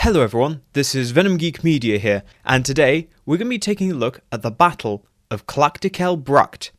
Hello everyone, this is Venom Geek Media here, and today we're going to be taking a look at the Battle of Klach Brakt.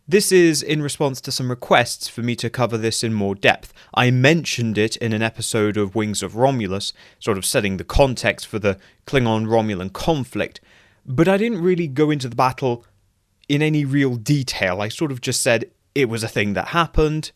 This is in response to some requests for me to cover this in more depth. I mentioned it in an episode of Wings of Romulus, sort of setting the context for the Klingon-Romulan conflict, but I didn't really go into the battle in any real detail. I sort of just said it was a thing that happened,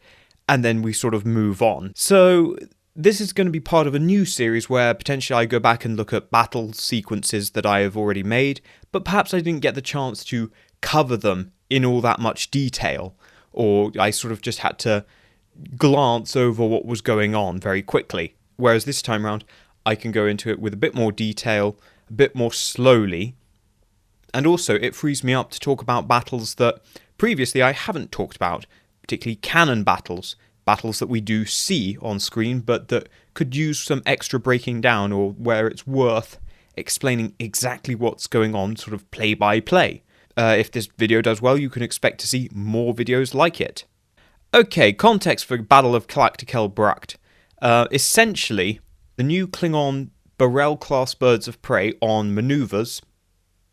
and then we sort of move on. So this is going to be part of a new series where potentially I go back and look at battle sequences that I have already made, but perhaps I didn't get the chance to cover them in all that much detail, or I sort of just had to glance over what was going on very quickly. Whereas this time around, I can go into it with a bit more detail, a bit more slowly, and also it frees me up to talk about battles that previously I haven't talked about, particularly canon battles that we do see on screen, but that could use some extra breaking down, or where it's worth explaining exactly what's going on, sort of play by play. If this video does well, you can expect to see more videos like it. Okay, context for Battle of Klach Brakt. Essentially, the new Klingon Barrel-class birds of prey on maneuvers,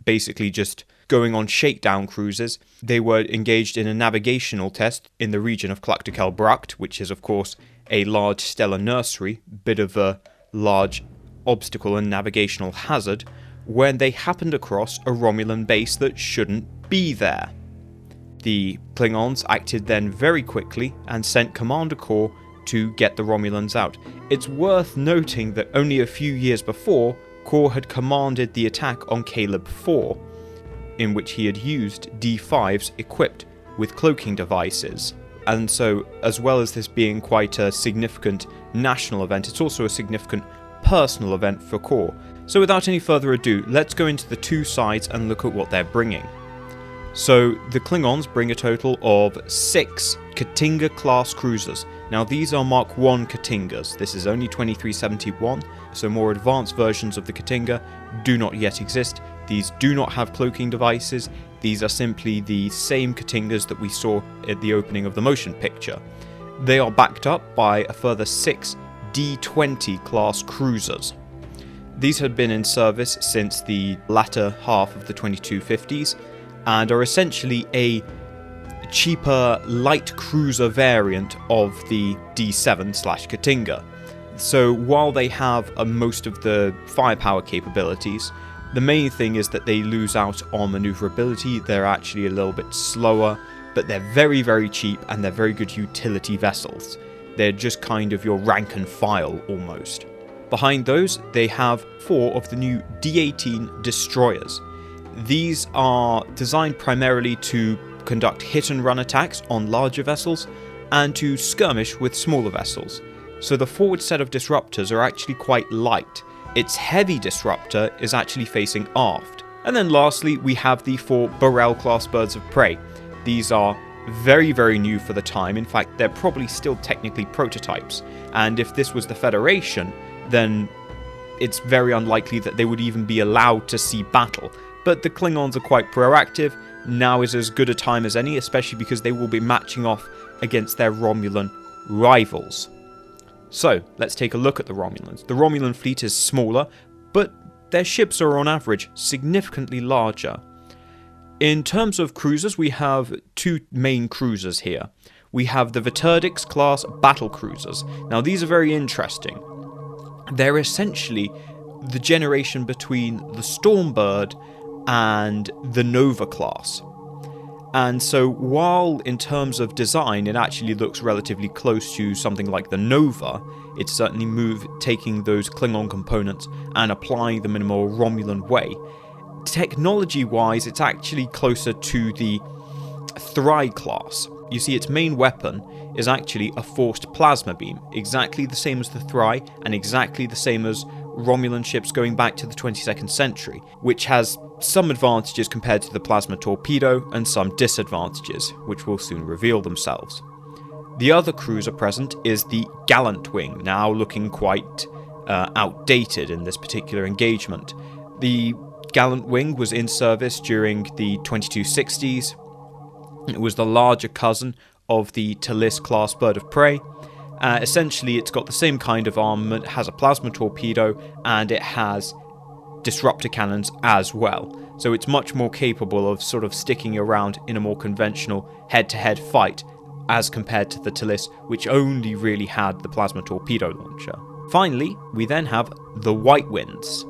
basically just going on shakedown cruises. They were engaged in a navigational test in the region of Klach Brakt, which is of course a large stellar nursery, bit of a large obstacle and navigational hazard, when they happened across a Romulan base that shouldn't be there. The Klingons acted then very quickly and sent Commander Corps to get the Romulans out. It's worth noting that only a few years before, Corps had commanded the attack on Caleb 4, in which he had used D5s equipped with cloaking devices. And so, as well as this being quite a significant national event, it's also a significant personal event for Corps. So without any further ado, let's go into the two sides and look at what they're bringing. So the Klingons bring a total of 6 Katinga-class cruisers. Now these are Mark I Katingas. This is only 2371, so more advanced versions of the Katinga do not yet exist. These do not have cloaking devices. These are simply the same Katingas that we saw at the opening of the motion picture. They are backed up by a further 6 D20 class cruisers. These had been in service since the latter half of the 2250s and are essentially a cheaper light cruiser variant of the D7/Katinga. So while they have most of the firepower capabilities, the main thing is that they lose out on maneuverability. They're actually a little bit slower, but they're very, very cheap and they're very good utility vessels. They're just kind of your rank and file almost. Behind those, they have 4 of the new D18 destroyers. These are designed primarily to conduct hit and run attacks on larger vessels and to skirmish with smaller vessels. So the forward set of disruptors are actually quite light. Its heavy disruptor is actually facing aft. And then lastly, we have the 4 Barrel-class birds of prey. These are very, very new for the time. In fact, they're probably still technically prototypes. And if this was the Federation, then it's very unlikely that they would even be allowed to see battle. But the Klingons are quite proactive. Now is as good a time as any, especially because they will be matching off against their Romulan rivals. So, let's take a look at the Romulans. The Romulan fleet is smaller, but their ships are on average significantly larger. In terms of cruisers, we have 2 main cruisers here. We have the Vaunted class battle cruisers. Now these are very interesting. They're essentially the generation between the Stormbird and the Nova class. And so while in terms of design it actually looks relatively close to something like the Nova, it's certainly taking those Klingon components and applying them in a more Romulan way. Technology-wise, it's actually closer to the Thry class. You see, its main weapon is actually a forced plasma beam, exactly the same as the Thry and exactly the same as Romulan ships going back to the 22nd century, which has some advantages compared to the plasma torpedo and some disadvantages, which will soon reveal themselves. The other cruiser present is the Gallant Wing, now looking quite outdated in this particular engagement. The Gallant Wing was in service during the 2260s. It was the larger cousin of the Talis class bird of prey, Essentially, it's got the same kind of armament, has a plasma torpedo, and it has disruptor cannons as well. So it's much more capable of sort of sticking around in a more conventional head-to-head fight as compared to the Talis, which only really had the plasma torpedo launcher. Finally, we then have the White Winds.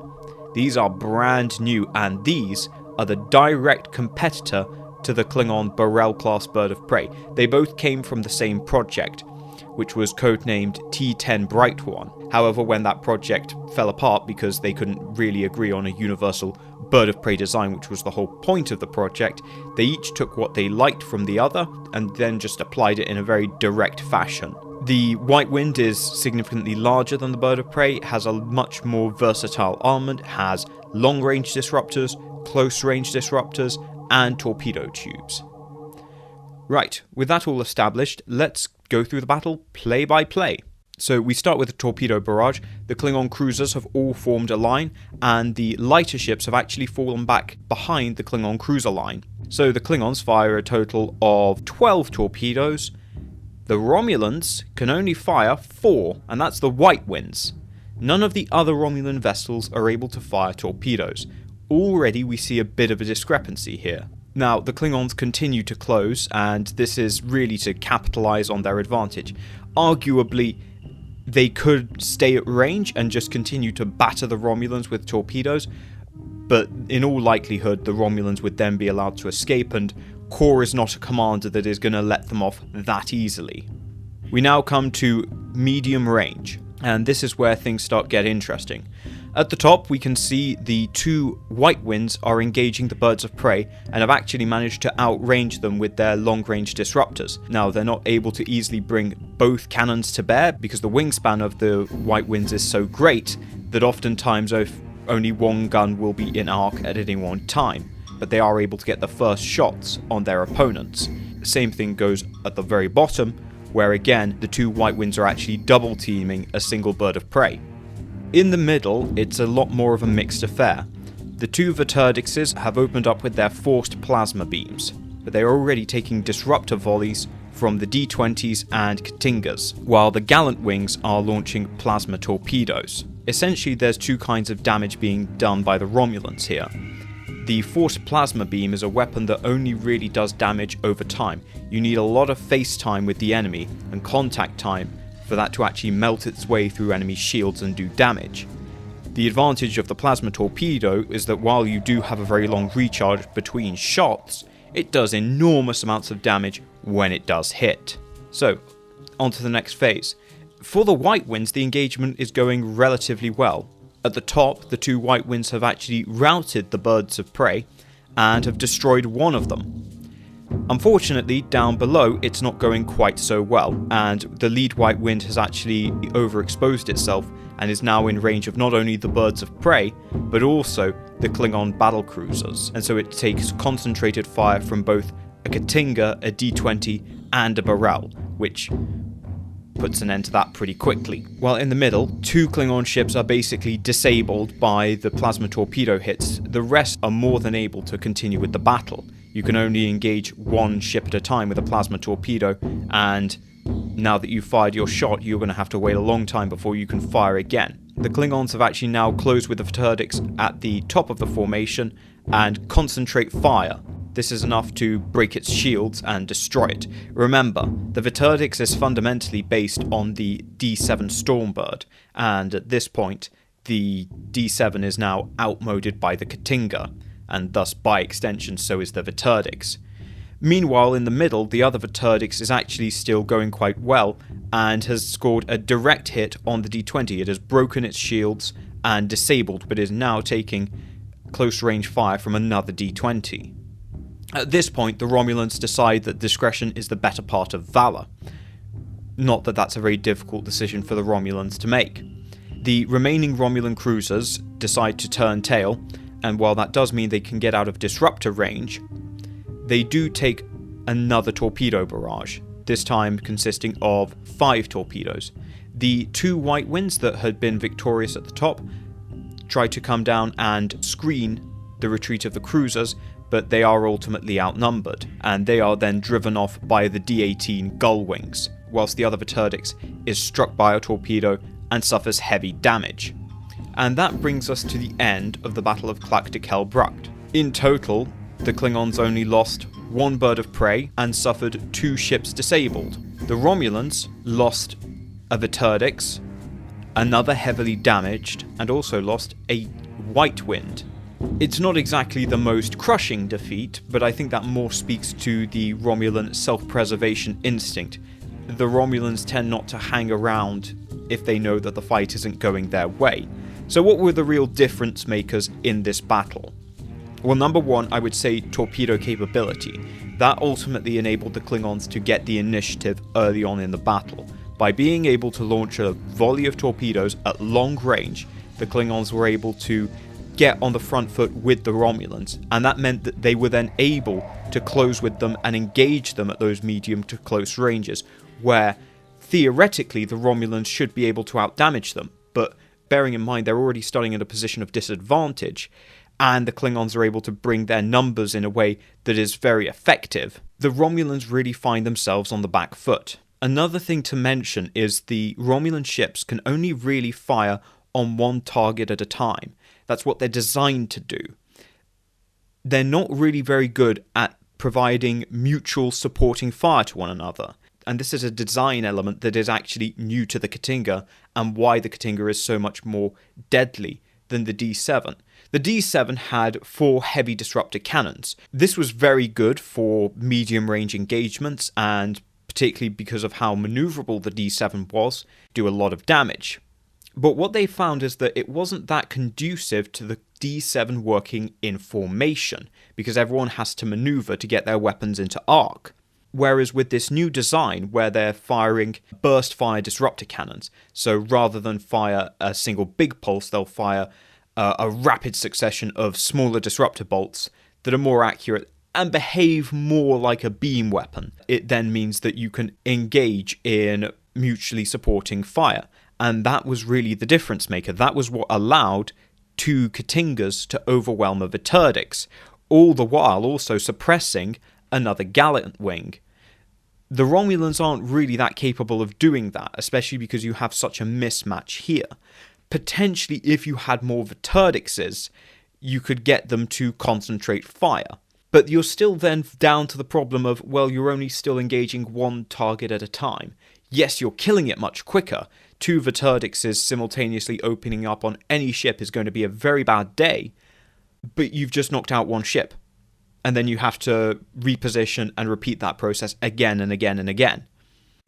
These are brand new, and these are the direct competitor to the Klingon Burrell-class bird of prey. They both came from the same project, which was codenamed T-10 Bright One. However, when that project fell apart because they couldn't really agree on a universal bird of prey design, which was the whole point of the project, they each took what they liked from the other and then just applied it in a very direct fashion. The White Wind is significantly larger than the bird of prey, has a much more versatile armament, has long-range disruptors, close-range disruptors, and torpedo tubes. Right, with that all established, let's go through the battle play by play. So we start with a torpedo barrage. The Klingon cruisers have all formed a line, and the lighter ships have actually fallen back behind the Klingon cruiser line. So the Klingons fire a total of 12 torpedoes. The Romulans can only fire 4, and that's the White Winds. None of the other Romulan vessels are able to fire torpedoes. Already we see a bit of a discrepancy here. Now, the Klingons continue to close, and this is really to capitalise on their advantage. Arguably, they could stay at range and just continue to batter the Romulans with torpedoes, but in all likelihood, the Romulans would then be allowed to escape, and Kor is not a commander that is going to let them off that easily. We now come to medium range, and this is where things start get interesting. At the top, we can see the 2 White Winds are engaging the birds of prey and have actually managed to outrange them with their long-range disruptors. Now, they're not able to easily bring both cannons to bear because the wingspan of the White Winds is so great that oftentimes only one gun will be in arc at any one time, but they are able to get the first shots on their opponents. The same thing goes at the very bottom, where again, the 2 White Winds are actually double-teaming a single bird of prey. In the middle, it's a lot more of a mixed affair. The 2 Viterdixes have opened up with their forced plasma beams, but they are already taking disruptor volleys from the D-20s and Katingas, while the Gallant Wings are launching plasma torpedoes. Essentially, there's 2 kinds of damage being done by the Romulans here. The forced plasma beam is a weapon that only really does damage over time. You need a lot of face time with the enemy and contact time for that to actually melt its way through enemy shields and do damage. The advantage of the plasma torpedo is that while you do have a very long recharge between shots, it does enormous amounts of damage when it does hit. So, on to the next phase. For the White Winds, the engagement is going relatively well. At the top, the 2 White Winds have actually routed the birds of prey and have destroyed one of them. Unfortunately, down below, it's not going quite so well, and the lead White Wind has actually overexposed itself and is now in range of not only the birds of prey, but also the Klingon battle cruisers, and so it takes concentrated fire from both a Katinga, a D-20, and a Burrell, which puts an end to that pretty quickly. While in the middle, 2 Klingon ships are basically disabled by the plasma torpedo hits. The rest are more than able to continue with the battle. You can only engage 1 ship at a time with a plasma torpedo, and now that you've fired your shot, you're going to have to wait a long time before you can fire again. The Klingons have actually now closed with the Viterdix at the top of the formation and concentrate fire. This is enough to break its shields and destroy it. Remember, the Viterdix is fundamentally based on the D7 Stormbird, and at this point, the D7 is now outmoded by the Katinga, and thus by extension so is the Viterdix. Meanwhile, in the middle, the other Viterdix is actually still going quite well and has scored a direct hit on the D20. It has broken its shields and disabled, but is now taking close range fire from another D20. At this point, the Romulans decide that discretion is the better part of valor. Not that that's a very difficult decision for the Romulans to make. The remaining Romulan cruisers decide to turn tail, and while that does mean they can get out of disruptor range, they do take another torpedo barrage, this time consisting of 5 torpedoes. The 2 White Winds that had been victorious at the top try to come down and screen the retreat of the cruisers, but they are ultimately outnumbered, and they are then driven off by the D-18 Gull Wings. whilst the other Vauterdix is struck by a torpedo and suffers heavy damage. And that brings us to the end of the Battle of Klach Brakt. In total, the Klingons only lost one bird of prey and suffered 2 ships disabled. The Romulans lost a Vauterdix, another heavily damaged, and also lost a White Wind. It's not exactly the most crushing defeat, but I think that more speaks to the Romulan self-preservation instinct. The Romulans tend not to hang around if they know that the fight isn't going their way. So what were the real difference makers in this battle? Well, number one, I would say torpedo capability. That ultimately enabled the Klingons to get the initiative early on in the battle. By being able to launch a volley of torpedoes at long range, the Klingons were able to get on the front foot with the Romulans, and that meant that they were then able to close with them and engage them at those medium to close ranges, where theoretically the Romulans should be able to outdamage them, but bearing in mind they're already starting in a position of disadvantage, and the Klingons are able to bring their numbers in a way that is very effective, the Romulans really find themselves on the back foot. Another thing to mention is the Romulan ships can only really fire on one target at a time. That's what they're designed to do. They're not really very good at providing mutual supporting fire to one another. And this is a design element that is actually new to the K't'inga, and why the K't'inga is so much more deadly than the D7. The D7 had 4 heavy disruptor cannons. This was very good for medium range engagements, and particularly because of how maneuverable the D7 was, do a lot of damage. But what they found is that it wasn't that conducive to the D7 working in formation, because everyone has to maneuver to get their weapons into arc. Whereas with this new design, where they're firing burst fire disruptor cannons, so rather than fire a single big pulse, they'll fire a rapid succession of smaller disruptor bolts that are more accurate and behave more like a beam weapon. It then means that you can engage in mutually supporting fire. And that was really the difference maker. That was what allowed 2 K't'ingas to overwhelm a Vauterdix, all the while also suppressing another Gallant Wing. The Romulans aren't really that capable of doing that, especially because you have such a mismatch here. Potentially, if you had more Vauterdixes, you could get them to concentrate fire. But you're still then down to the problem of, well, you're only still engaging one target at a time. Yes, you're killing it much quicker. 2 Vauterdixes simultaneously opening up on any ship is going to be a very bad day, but you've just knocked out one ship. And then you have to reposition and repeat that process again and again and again.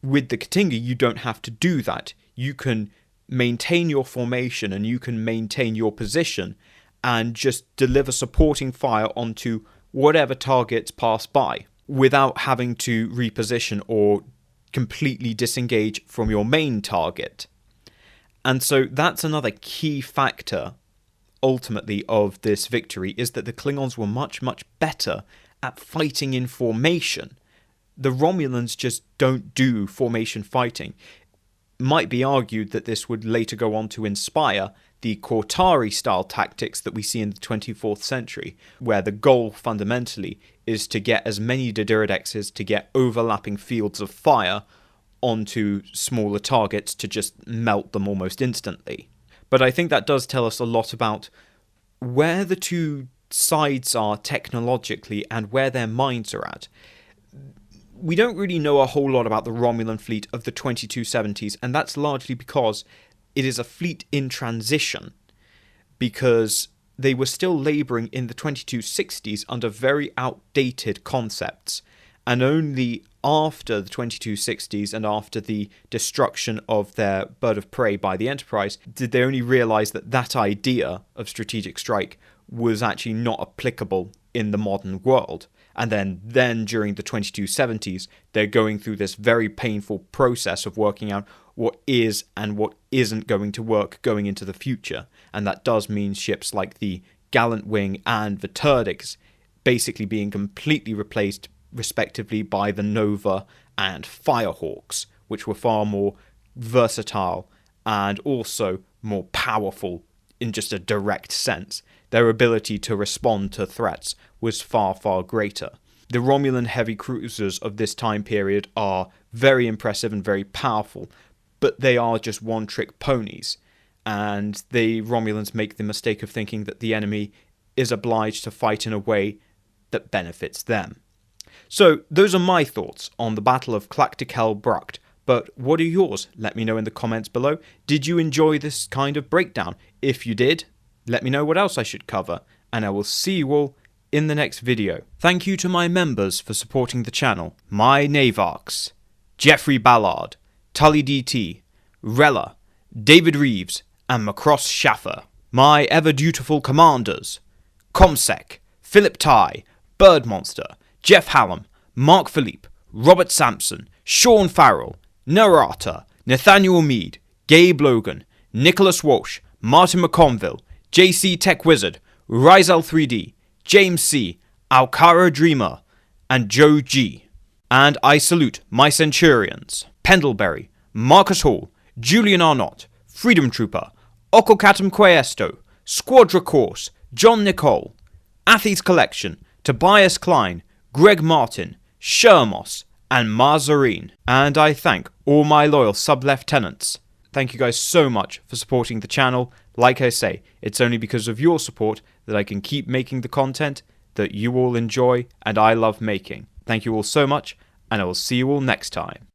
With the K't'inga, you don't have to do that. You can maintain your formation and you can maintain your position and just deliver supporting fire onto whatever targets pass by without having to reposition or completely disengage from your main target. And so that's another key factor ultimately of this victory, is that the Klingons were much, much better at fighting in formation. The Romulans just don't do formation fighting. Might be argued that this would later go on to inspire the Cortari-style tactics that we see in the 24th century, where the goal fundamentally is to get as many Diduridexes to get overlapping fields of fire onto smaller targets to just melt them almost instantly. But I think that does tell us a lot about where the two sides are technologically and where their minds are at. We don't really know a whole lot about the Romulan fleet of the 2270s, and that's largely because it is a fleet in transition, because they were still labouring in the 2260s under very outdated concepts, and only after the 2260s and after the destruction of their bird of prey by the Enterprise did they only realise that that idea of strategic strike was actually not applicable in the modern world. And then during the 2270s, they're going through this very painful process of working out what is and what isn't going to work going into the future. And that does mean ships like the Gallant Wing and the Vauterdix basically being completely replaced respectively by the Nova and Firehawks, which were far more versatile and also more powerful in just a direct sense. Their ability to respond to threats was far, far greater. The Romulan heavy cruisers of this time period are very impressive and very powerful, but they are just one-trick ponies, and the Romulans make the mistake of thinking that the enemy is obliged to fight in a way that benefits them. So those are my thoughts on the Battle of Klach Brakt, but what are yours? Let me know in the comments below. Did you enjoy this kind of breakdown? If you did, let me know what else I should cover, and I will see you all in the next video. Thank you to my members for supporting the channel. My Navarks, Jeffrey Ballard, Tully DT, Rella, David Reeves, and Macross Schaffer. My ever-dutiful commanders, Comsec, Philip Ty, Bird Monster, Jeff Hallam, Mark Philippe, Robert Sampson, Sean Farrell, Narata, Nathaniel Mead, Gabe Logan, Nicholas Walsh, Martin McConville, JC Tech Wizard, Rizel 3D, James C, Alcara Dreamer, and Joe G. And I salute my Centurions, Pendlebury, Marcus Hall, Julian Arnott, Freedom Trooper, Okokatum Questo, Squadra Course, John Nicole, Athletes Collection, Tobias Klein, Greg Martin, Shermos, and Marzarine. And I thank all my loyal sub-lieutenants. Thank you guys so much for supporting the channel. Like I say, it's only because of your support that I can keep making the content that you all enjoy and I love making. Thank you all so much, and I will see you all next time.